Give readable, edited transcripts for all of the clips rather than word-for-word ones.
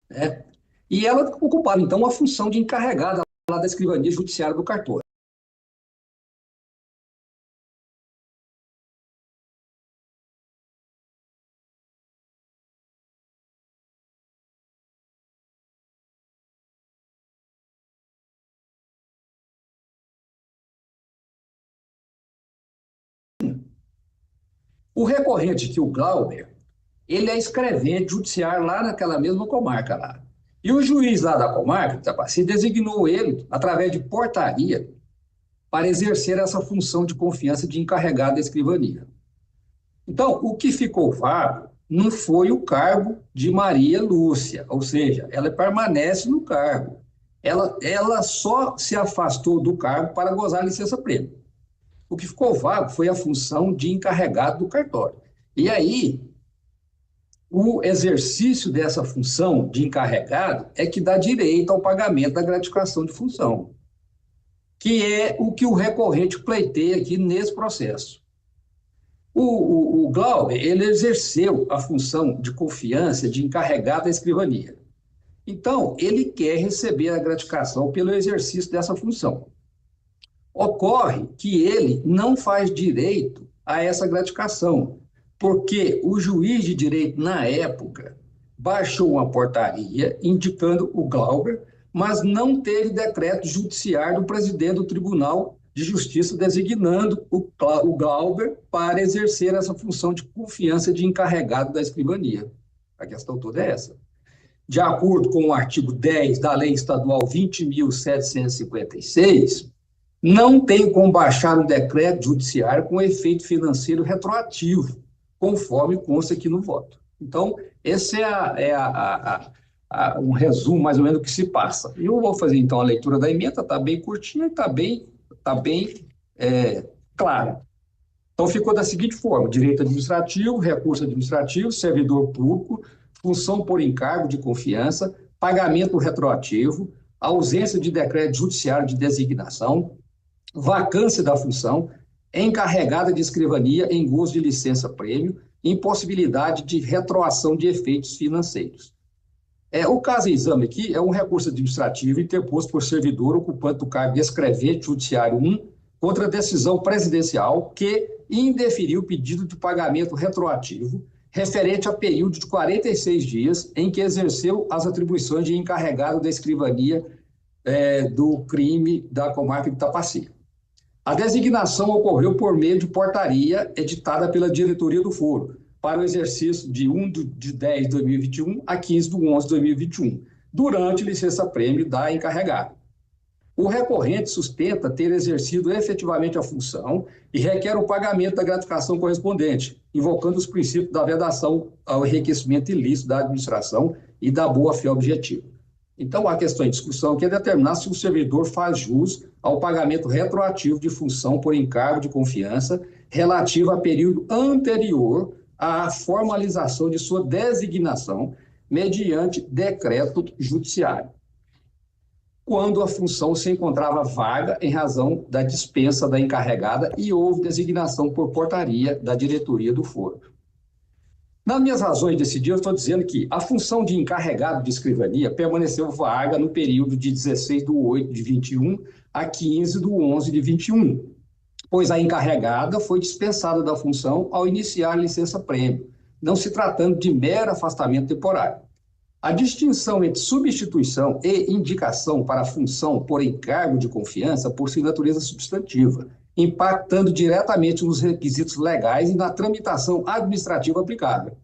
né? E ela ocupava, então, a função de encarregada lá da escrivania judiciária do cartório. O recorrente que o Glauber, ele é escrevente judiciário lá naquela mesma comarca lá. E o juiz lá da comarca, Itapaci, designou ele, através de portaria, para exercer essa função de confiança de encarregado da escrivania. Então, o que ficou vago não foi o cargo de Maria Lúcia, ou seja, ela permanece no cargo. Ela só se afastou do cargo para gozar a licença-prêmio. O que ficou vago foi a função de encarregado do cartório. E aí, o exercício dessa função de encarregado é que dá direito ao pagamento da gratificação de função, que é o que o recorrente pleiteia aqui nesse processo. O Glauber, ele exerceu a função de confiança de encarregado da escrivania. Então, ele quer receber a gratificação pelo exercício dessa função. Ocorre que ele não faz direito a essa gratificação, porque o juiz de direito, na época, baixou uma portaria indicando o Glauber, mas não teve decreto judiciário do presidente do Tribunal de Justiça designando o Glauber para exercer essa função de confiança de encarregado da escrivania. A questão toda é essa. De acordo com o artigo 10 da Lei Estadual 20.756, não tem como baixar um decreto judiciário com efeito financeiro retroativo, conforme consta aqui no voto. Então, esse um resumo mais ou menos do que se passa. Eu vou fazer, então, a leitura da emenda, está bem curtinha e está bem clara. Então, ficou da seguinte forma: direito administrativo, recurso administrativo, servidor público, função por encargo de confiança, pagamento retroativo, ausência de decreto judiciário de designação, vacância da função, encarregada de escrivania em gozo de licença-prêmio, impossibilidade de retroação de efeitos financeiros. O caso em exame aqui é um recurso administrativo interposto por servidor ocupante do cargo de escrevente judiciário 1 contra a decisão presidencial que indeferiu o pedido de pagamento retroativo referente a período de 46 dias em que exerceu as atribuições de encarregado da escrivania do crime da comarca de Itapaci. A designação ocorreu por meio de portaria editada pela diretoria do foro para o exercício de 1 de 10 de 2021 a 15 de 11 de 2021, durante licença-prêmio da encarregada. O recorrente sustenta ter exercido efetivamente a função e requer o pagamento da gratificação correspondente, invocando os princípios da vedação ao enriquecimento ilícito da administração e da boa-fé objetiva. Então, a questão em discussão aqui é determinar se o servidor faz jus ao pagamento retroativo de função por encargo de confiança relativo a período anterior à formalização de sua designação mediante decreto judiciário, quando a função se encontrava vaga em razão da dispensa da encarregada e houve designação por portaria da diretoria do foro. Nas minhas razões desse dia, eu estou dizendo que a função de encarregado de escrivania permaneceu vaga no período de 16/8 de 21 a 15/11 de 21, pois a encarregada foi dispensada da função ao iniciar a licença-prêmio, não se tratando de mero afastamento temporário. A distinção entre substituição e indicação para a função por encargo de confiança possui natureza substantiva, impactando diretamente nos requisitos legais e na tramitação administrativa aplicável.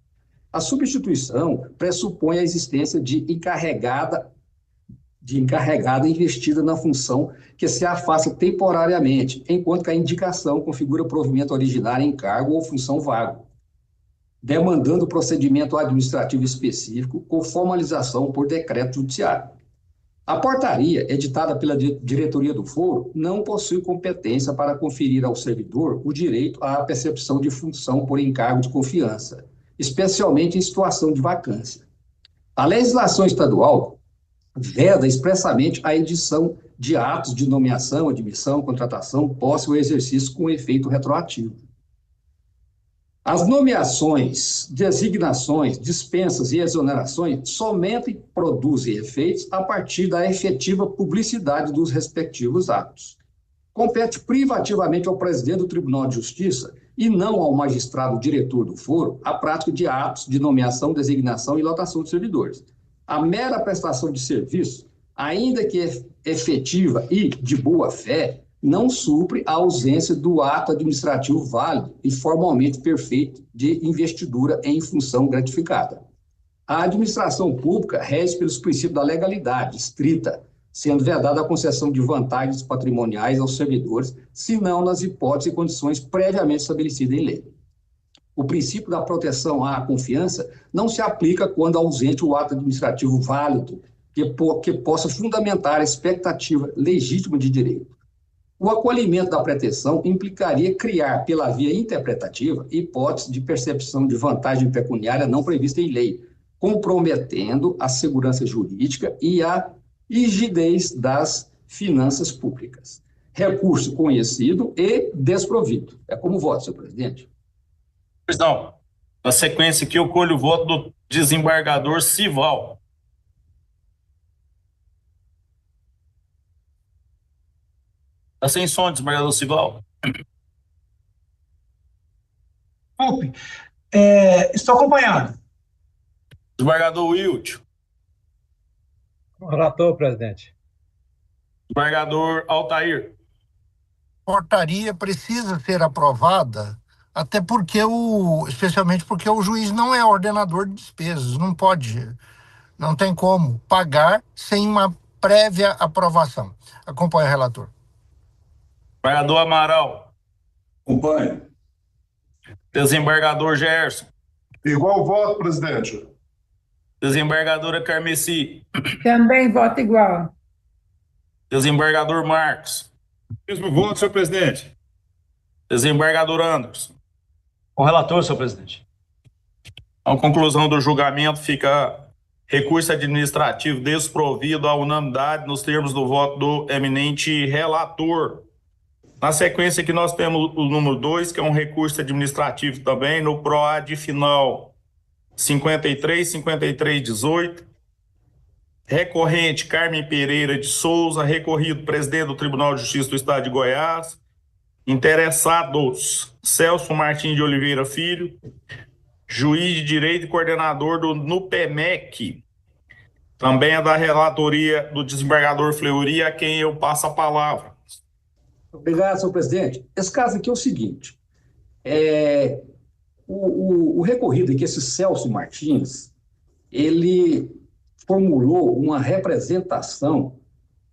A substituição pressupõe a existência de encarregada investida na função que se afasta temporariamente, enquanto que a indicação configura provimento originário em cargo ou função vago, demandando procedimento administrativo específico com formalização por decreto judiciário. A portaria, editada pela diretoria do foro, não possui competência para conferir ao servidor o direito à percepção de função por encargo de confiança, especialmente em situação de vacância. A legislação estadual veda expressamente a edição de atos de nomeação, admissão, contratação, posse ou exercício com efeito retroativo. As nomeações, designações, dispensas e exonerações somente produzem efeitos a partir da efetiva publicidade dos respectivos atos. Compete privativamente ao presidente do Tribunal de Justiça e não ao magistrado diretor do foro a prática de atos de nomeação, designação e lotação de servidores. A mera prestação de serviço, ainda que efetiva e de boa fé, não supre a ausência do ato administrativo válido e formalmente perfeito de investidura em função gratificada. A administração pública rege pelos princípios da legalidade estrita, sendo vedada a concessão de vantagens patrimoniais aos servidores, senão nas hipóteses e condições previamente estabelecidas em lei. O princípio da proteção à confiança não se aplica quando ausente o ato administrativo válido que possa fundamentar a expectativa legítima de direito. O acolhimento da pretensão implicaria criar, pela via interpretativa, hipótese de percepção de vantagem pecuniária não prevista em lei, comprometendo a segurança jurídica e a rigidez das finanças públicas. Recurso conhecido e desprovido. É como voto, senhor presidente. Pois não. Na sequência aqui, eu colho o voto do desembargador Sival. Está sem som, desembargador Sival. Desculpe, estou acompanhando. Desembargador Wilton. Relator, presidente. Desembargador Altair. Portaria precisa ser aprovada, até porque especialmente porque o juiz não é ordenador de despesas, não tem como pagar sem uma prévia aprovação. Acompanhe o relator. Desembargador Amaral. Acompanho. Desembargador Gerson. Igual voto, presidente. Desembargadora Carmeci. Também voto igual. Desembargador Marcos. Mesmo voto, senhor presidente. Desembargador Anderson. Com o relator, senhor presidente. A conclusão do julgamento fica recurso administrativo desprovido à unanimidade nos termos do voto do eminente relator. Na sequência aqui nós temos o número 2, que é um recurso administrativo também, no PROAD final 53-18. Recorrente Carmen Pereira de Souza, recorrido presidente do Tribunal de Justiça do Estado de Goiás. Interessados Celso Martins de Oliveira Filho, juiz de direito e coordenador do NUPEMEC. Também é da relatoria do desembargador Fleury, a quem eu passo a palavra. Obrigado, senhor presidente. Esse caso aqui é o seguinte, o recorrido aqui, esse Celso Martins, ele formulou uma representação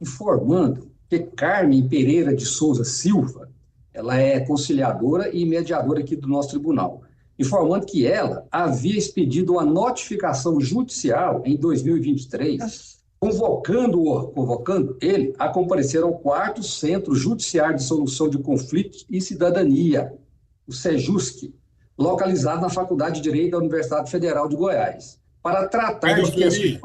informando que Carmen Pereira de Souza Silva, ela é conciliadora e mediadora aqui do nosso tribunal, informando que ela havia expedido uma notificação judicial em 2023, convocando ele a comparecer ao 4º Centro Judiciário de Solução de Conflitos e Cidadania, o SEJUSC, localizado na Faculdade de Direito da Universidade Federal de Goiás, para tratar de questões...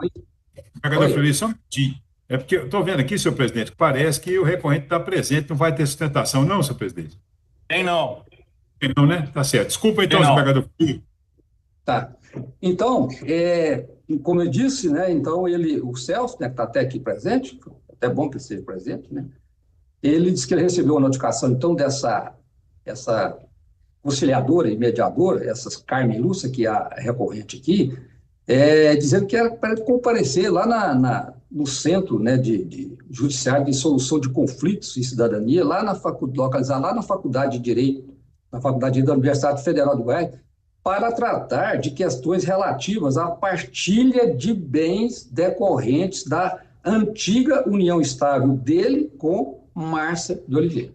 Desembargador Fleury, só um minutinho. É porque eu estou vendo aqui, senhor presidente, que parece que o recorrente está presente, não vai ter sustentação, não, senhor presidente? Tem não. Tem não, né? Tá certo. Desculpa, então, Tem não. desembargador Fleury. Tá. Então, como eu disse, né, então o Celso, né, que está até aqui presente, até bom que ele esteja presente, né, ele disse que ele recebeu a notificação, então, essa conciliadora e mediadora, essa Carmen Lúcia, que é a recorrente aqui, dizendo que era para ele comparecer lá no Centro, né, de Judiciário de Solução de Conflitos e Cidadania, localizado lá na Faculdade de Direito, da Universidade Federal do Goiás, para tratar de questões relativas à partilha de bens decorrentes da antiga união estável dele com Márcia de Oliveira.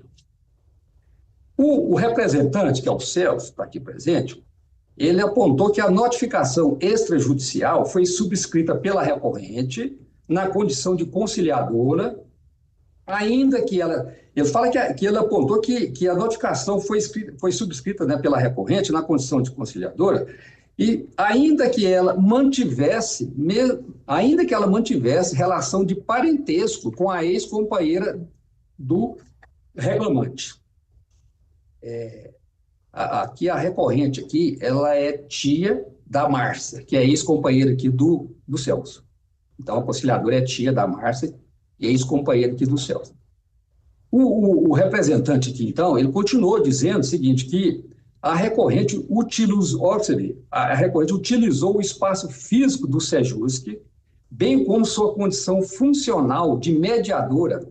O representante, que é o Celso, está aqui presente, ele apontou que a notificação extrajudicial foi subscrita pela recorrente na condição de conciliadora, ainda que ela... Ele fala que ele apontou que a notificação foi subscrita, né, pela recorrente na condição de conciliadora, e ainda que ela mantivesse relação de parentesco com a ex-companheira do reclamante. Aqui a recorrente aqui, ela é tia da Márcia, que é ex-companheira aqui do Celso. Então, a conciliadora é tia da Márcia e ex-companheira aqui do Celso. O representante aqui, então, ele continuou dizendo o seguinte, que a recorrente utilizou o espaço físico do Sejusc, bem como sua condição funcional de mediadora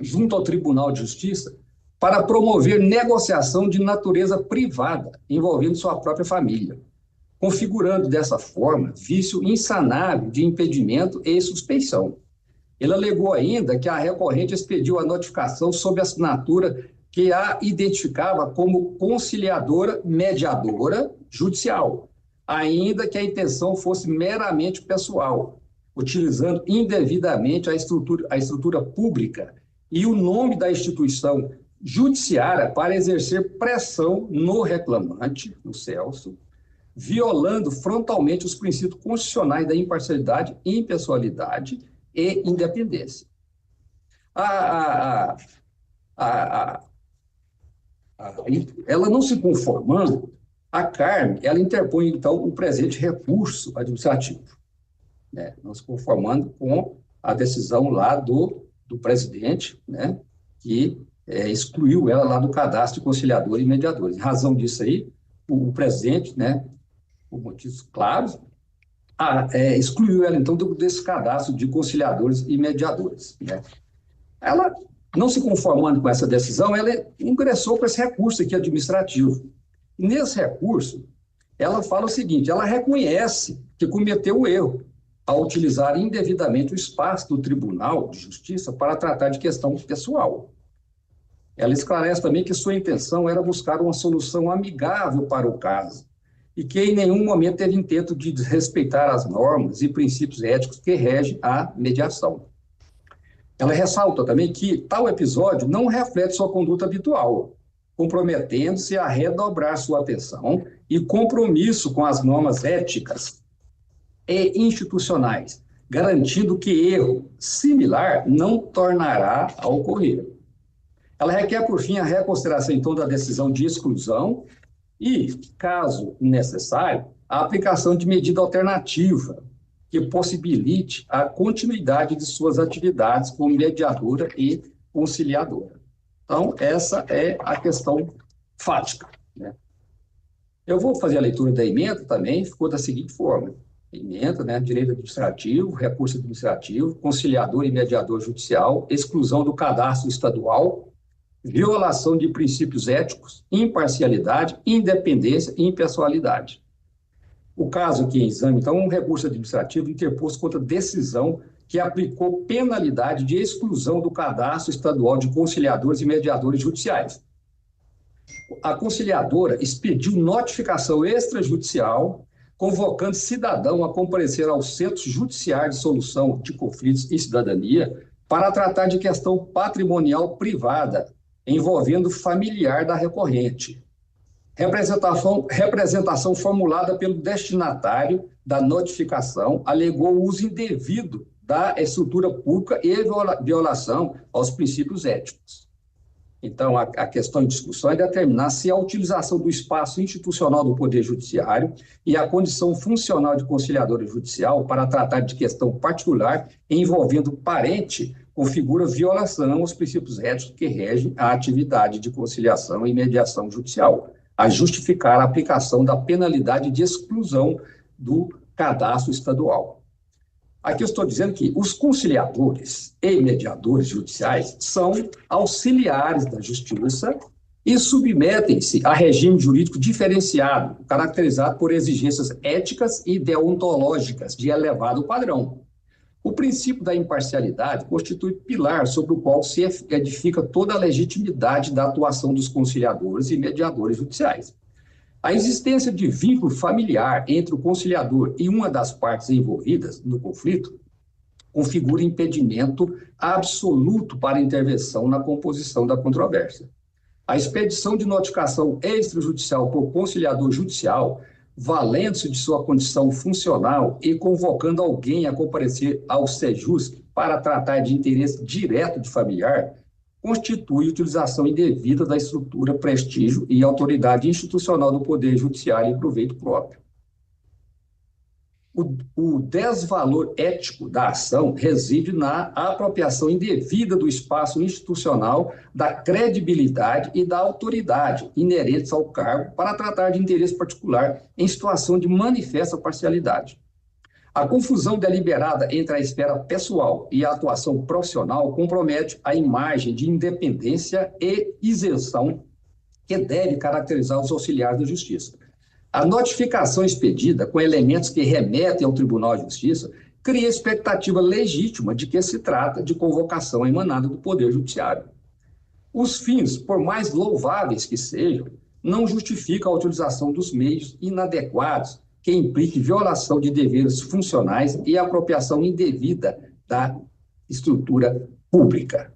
junto ao Tribunal de Justiça, para promover negociação de natureza privada, envolvendo sua própria família, configurando dessa forma vício insanável de impedimento e suspeição. Ele alegou ainda que a recorrente expediu a notificação sob assinatura que a identificava como conciliadora mediadora judicial, ainda que a intenção fosse meramente pessoal, utilizando indevidamente a estrutura pública e o nome da instituição judiciária para exercer pressão no reclamante, no Celso, violando frontalmente os princípios constitucionais da imparcialidade, impessoalidade e independência. Ela não se conformando, a Carme, ela interpõe, então, o presente recurso administrativo, né? Não se conformando com a decisão lá do presidente, né? Que excluiu ela lá do cadastro de conciliador e mediadores. Em razão disso aí, o presidente, né, por motivos claros, excluiu ela, então, desse cadastro de conciliadores e mediadores, né? Ela, não se conformando com essa decisão, ela ingressou com esse recurso aqui administrativo. E nesse recurso, ela fala o seguinte, ela reconhece que cometeu o erro ao utilizar indevidamente o espaço do Tribunal de Justiça para tratar de questão pessoal. Ela esclarece também que sua intenção era buscar uma solução amigável para o caso e que em nenhum momento teve intento de desrespeitar as normas e princípios éticos que regem a mediação. Ela ressalta também que tal episódio não reflete sua conduta habitual, comprometendo-se a redobrar sua atenção e compromisso com as normas éticas e institucionais, garantindo que erro similar não tornará a ocorrer. Ela requer, por fim, a reconsideração, então, da decisão de exclusão e, caso necessário, a aplicação de medida alternativa que possibilite a continuidade de suas atividades como mediadora e conciliadora. Então, essa é a questão fática, né? Eu vou fazer a leitura da emenda também, ficou da seguinte forma. Emenda, né, direito administrativo, recurso administrativo, conciliador e mediador judicial, exclusão do cadastro estadual, violação de princípios éticos, imparcialidade, independência e impessoalidade. O caso aqui em exame, então, um recurso administrativo interposto contra decisão que aplicou penalidade de exclusão do cadastro estadual de conciliadores e mediadores judiciais. A conciliadora expediu notificação extrajudicial convocando cidadão a comparecer ao Centro Judiciário de Solução de Conflitos e Cidadania para tratar de questão patrimonial privada envolvendo familiar da recorrente. Representação formulada pelo destinatário da notificação alegou o uso indevido da estrutura pública e violação aos princípios éticos. Então, a questão em discussão é determinar se a utilização do espaço institucional do Poder Judiciário e a condição funcional de conciliadora judicial para tratar de questão particular envolvendo parente configura violação aos princípios éticos que regem a atividade de conciliação e mediação judicial, a justificar a aplicação da penalidade de exclusão do cadastro estadual. Aqui eu estou dizendo que os conciliadores e mediadores judiciais são auxiliares da justiça e submetem-se a regime jurídico diferenciado, caracterizado por exigências éticas e deontológicas de elevado padrão. O princípio da imparcialidade constitui pilar sobre o qual se edifica toda a legitimidade da atuação dos conciliadores e mediadores judiciais. A existência de vínculo familiar entre o conciliador e uma das partes envolvidas no conflito configura impedimento absoluto para intervenção na composição da controvérsia. A expedição de notificação extrajudicial por conciliador judicial, valendo-se de sua condição funcional e convocando alguém a comparecer ao Sejusc para tratar de interesse direto de familiar, constitui utilização indevida da estrutura, prestígio e autoridade institucional do Poder Judiciário em proveito próprio. O desvalor ético da ação reside na apropriação indevida do espaço institucional, da credibilidade e da autoridade inerentes ao cargo para tratar de interesse particular em situação de manifesta parcialidade. A confusão deliberada entre a esfera pessoal e a atuação profissional compromete a imagem de independência e isenção que deve caracterizar os auxiliares da Justiça. A notificação expedida com elementos que remetem ao Tribunal de Justiça cria expectativa legítima de que se trata de convocação emanada do Poder Judiciário. Os fins, por mais louváveis que sejam, não justificam a utilização dos meios inadequados que implique violação de deveres funcionais e apropriação indevida da estrutura pública.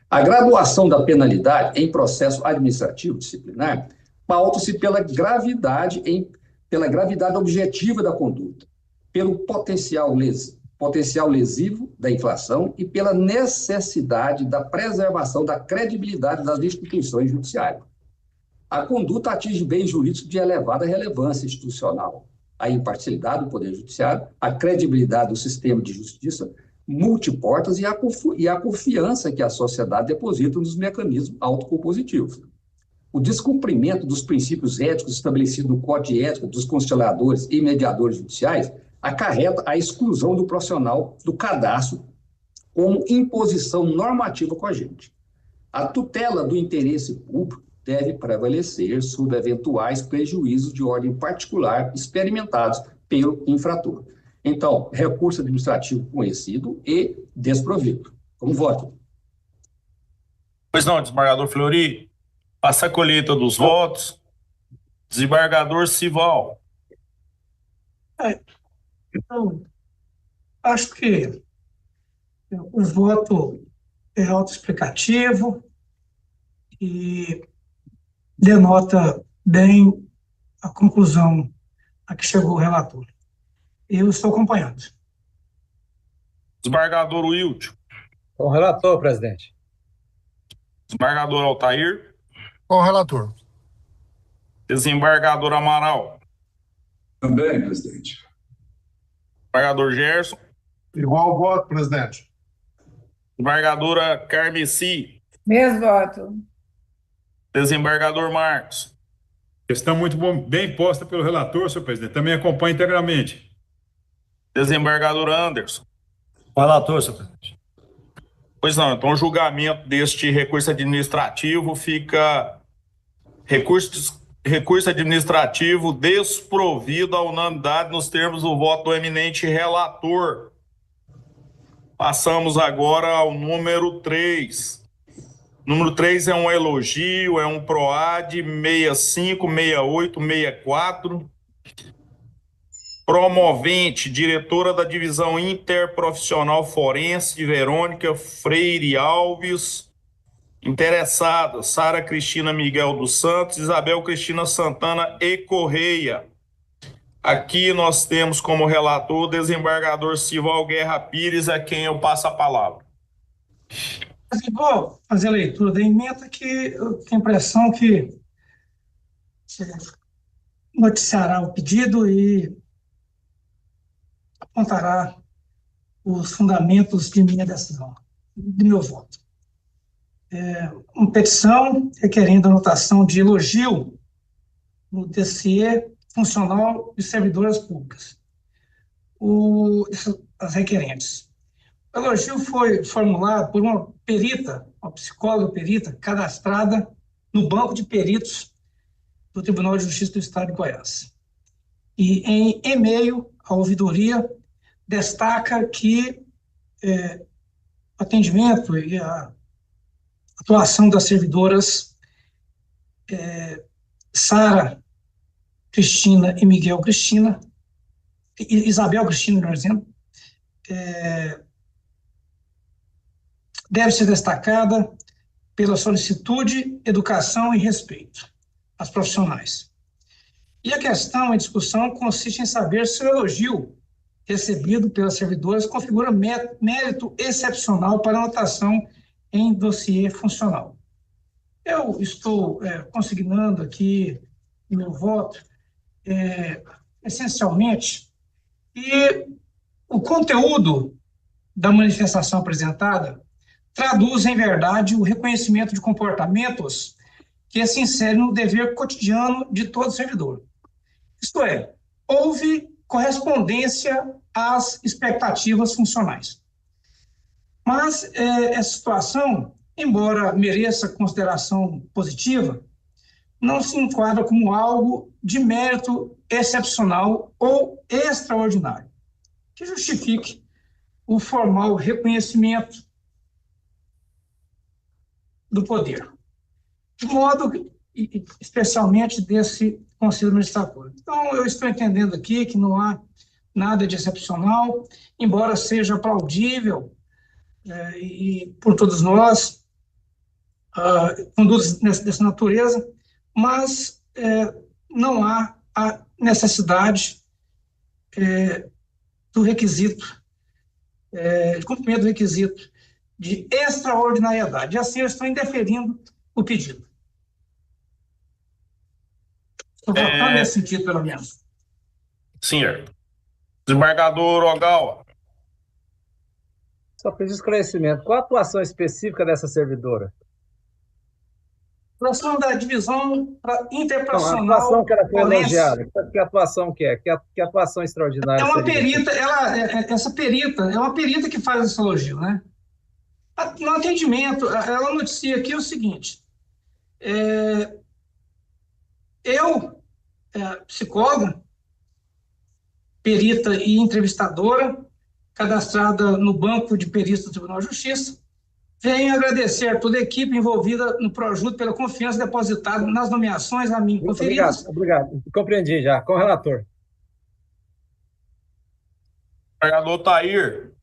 A graduação da penalidade em processo administrativo disciplinar pauta-se pela gravidade objetiva da conduta, pelo potencial lesivo da infração e pela necessidade da preservação da credibilidade das instituições judiciárias. A conduta atinge bens jurídicos de elevada relevância institucional, a imparcialidade do Poder Judiciário, a credibilidade do sistema de justiça multiportas e a confiança que a sociedade deposita nos mecanismos autocompositivos. O descumprimento dos princípios éticos estabelecidos no Código de Ética dos Conciliadores e Mediadores Judiciais acarreta a exclusão do profissional do cadastro como imposição normativa cogente. A tutela do interesse público deve prevalecer sobre eventuais prejuízos de ordem particular experimentados pelo infrator. Então, recurso administrativo conhecido e desprovido. Como voto? Pois não, desembargador Fleury. Passa a colheita dos votos. Desembargador Sival. Então, acho que o voto é autoexplicativo e denota bem a conclusão a que chegou o relator. Eu estou acompanhando. Desembargador Wilton. Com o relator, presidente. Desembargador Altair. Com o relator. Desembargador Amaral. Também, presidente. Desembargador Gerson. Igual voto, presidente. Desembargadora Carmeci. Mesmo voto. Desembargador Marcos. Questão muito bem posta pelo relator, senhor presidente. Também acompanha integralmente. Desembargador Anderson. Com o relator, senhor presidente. Pois não, então o julgamento deste recurso administrativo fica recurso administrativo desprovido à unanimidade nos termos do voto do eminente relator. Passamos agora ao número 3. Número 3 é um elogio, é um PROAD 65, 68, 64. Promovente, diretora da Divisão Interprofissional Forense, Verônica Freire Alves. Interessadas, Sara Cristina Miguel dos Santos, Isabel Cristina Santana e Correia. Aqui nós temos como relator o desembargador Sival Guerra Pires, a quem eu passo a palavra. Vou fazer a leitura da emenda que eu tenho a impressão que noticiará o pedido e apontará os fundamentos de minha decisão, de meu voto. Uma petição requerendo anotação de elogio no dossiê funcional de servidoras públicas. As requerentes. O elogio foi formulado por uma perita, uma psicóloga perita, cadastrada no banco de peritos do Tribunal de Justiça do Estado de Goiás. E em e-mail, a ouvidoria destaca que o atendimento e a atuação das servidoras Sara Cristina e Miguel Cristina, Isabel Cristina, por exemplo, deve ser destacada pela solicitude, educação e respeito às profissionais. E a questão em discussão consiste em saber se o elogio recebido pelas servidoras configura mérito excepcional para anotação em dossiê funcional. Eu estou consignando aqui meu voto, essencialmente, e o conteúdo da manifestação apresentada traduz, em verdade, o reconhecimento de comportamentos que se inserem no dever cotidiano de todo servidor. Isto é, houve correspondência às expectativas funcionais. Mas essa situação, embora mereça consideração positiva, não se enquadra como algo de mérito excepcional ou extraordinário, que justifique o formal reconhecimento do poder, de modo, especialmente, desse Conselho Administrador. Então, eu estou entendendo aqui que não há nada de excepcional, embora seja aplaudível e por todos nós, condutas dessa natureza, mas não há a necessidade do requisito, de cumprimento do requisito de extraordinariedade. E assim eu estou indeferindo o pedido. Estou votando nesse sentido, pelo menos. Senhor. Desembargador Ogawa. Só fiz esclarecimento. Qual a atuação específica dessa servidora? Atuação da divisão Não, a interprofissional. atuação que ela foi forense. elogiada. Que atuação que é? Que atuação extraordinária É uma seria? perita, essa perita é uma perita que faz esse elogio, né? No atendimento, ela noticia aqui o seguinte: eu, psicóloga, perita e entrevistadora, cadastrada no Banco de Perícia do Tribunal de Justiça, venho agradecer a toda a equipe envolvida no Projuto pela confiança depositada nas nomeações a mim conferidas. Obrigado. Compreendi já. Com o relator. Desembargador Tair.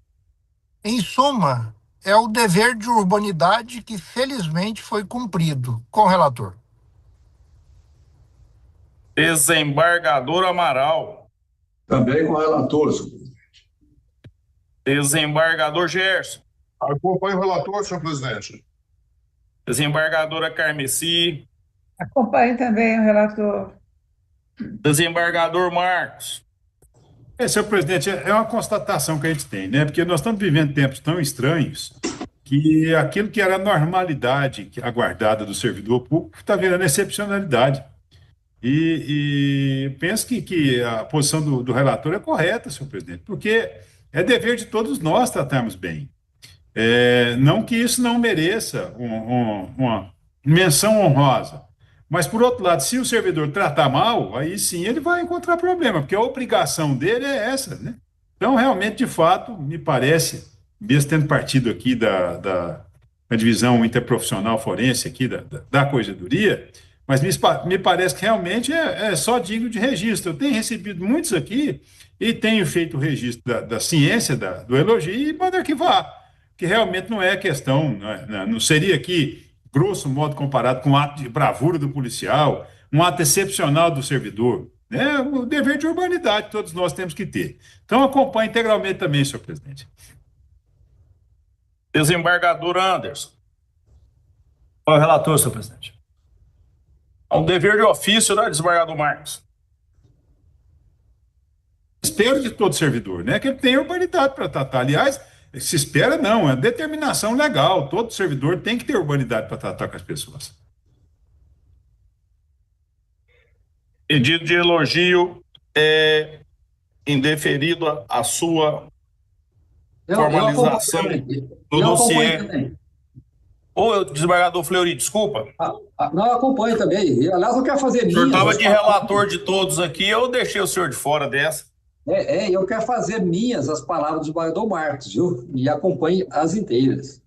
Em suma, é o dever de urbanidade que felizmente foi cumprido. Com o relator. Desembargador Amaral. Também com o relator, senhor presidente. Desembargador Gerson. Acompanho o relator, senhor presidente. Desembargadora Carmeci. Acompanhe também o relator. Desembargador Marcos. Senhor presidente, é uma constatação que a gente tem, né? Porque nós estamos vivendo tempos tão estranhos que aquilo que era a normalidade aguardada do servidor público está virando excepcionalidade. E penso que a posição do relator é correta, senhor presidente, porque é dever de todos nós tratarmos bem. Não que isso não mereça uma menção honrosa, mas, por outro lado, se o servidor tratar mal, aí sim ele vai encontrar problema, porque a obrigação dele é essa, né? Então, realmente, de fato, me parece, mesmo tendo partido aqui da divisão interprofissional forense aqui da Corregedoria, mas me parece que realmente é só digno de registro. Eu tenho recebido muitos aqui e tenho feito o registro da ciência, do elogio e mando arquivar, que realmente não é questão, não seria aqui, grosso modo, comparado com um ato de bravura do policial, um ato excepcional do servidor. É o dever de urbanidade que todos nós temos que ter. Então, acompanho integralmente também, senhor presidente. Desembargador Anderson. Com o relator, senhor presidente. É um dever de ofício, né, desembargador Marcos? Espero de todo servidor, né? Que ele tenha urbanidade para tratar. Aliás, se espera não, é determinação legal. Todo servidor tem que ter urbanidade para tratar com as pessoas. Pedido de elogio indeferido a sua formalização do dossiê. Ô, desembargador Fleury, desculpa. Não, eu acompanho também. Aliás, eu quero fazer O senhor minhas. estava de relator de todos aqui, eu deixei o senhor de fora dessa. Eu quero fazer minhas as palavras do desembargador Marcos, viu? E acompanhe as inteiras.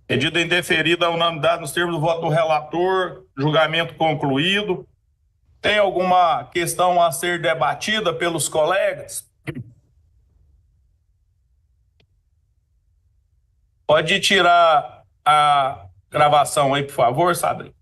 Pedido indeferido à unanimidade nos termos do voto do relator, julgamento concluído. Tem alguma questão a ser debatida pelos colegas? Pode tirar a gravação aí, por favor, Sadri.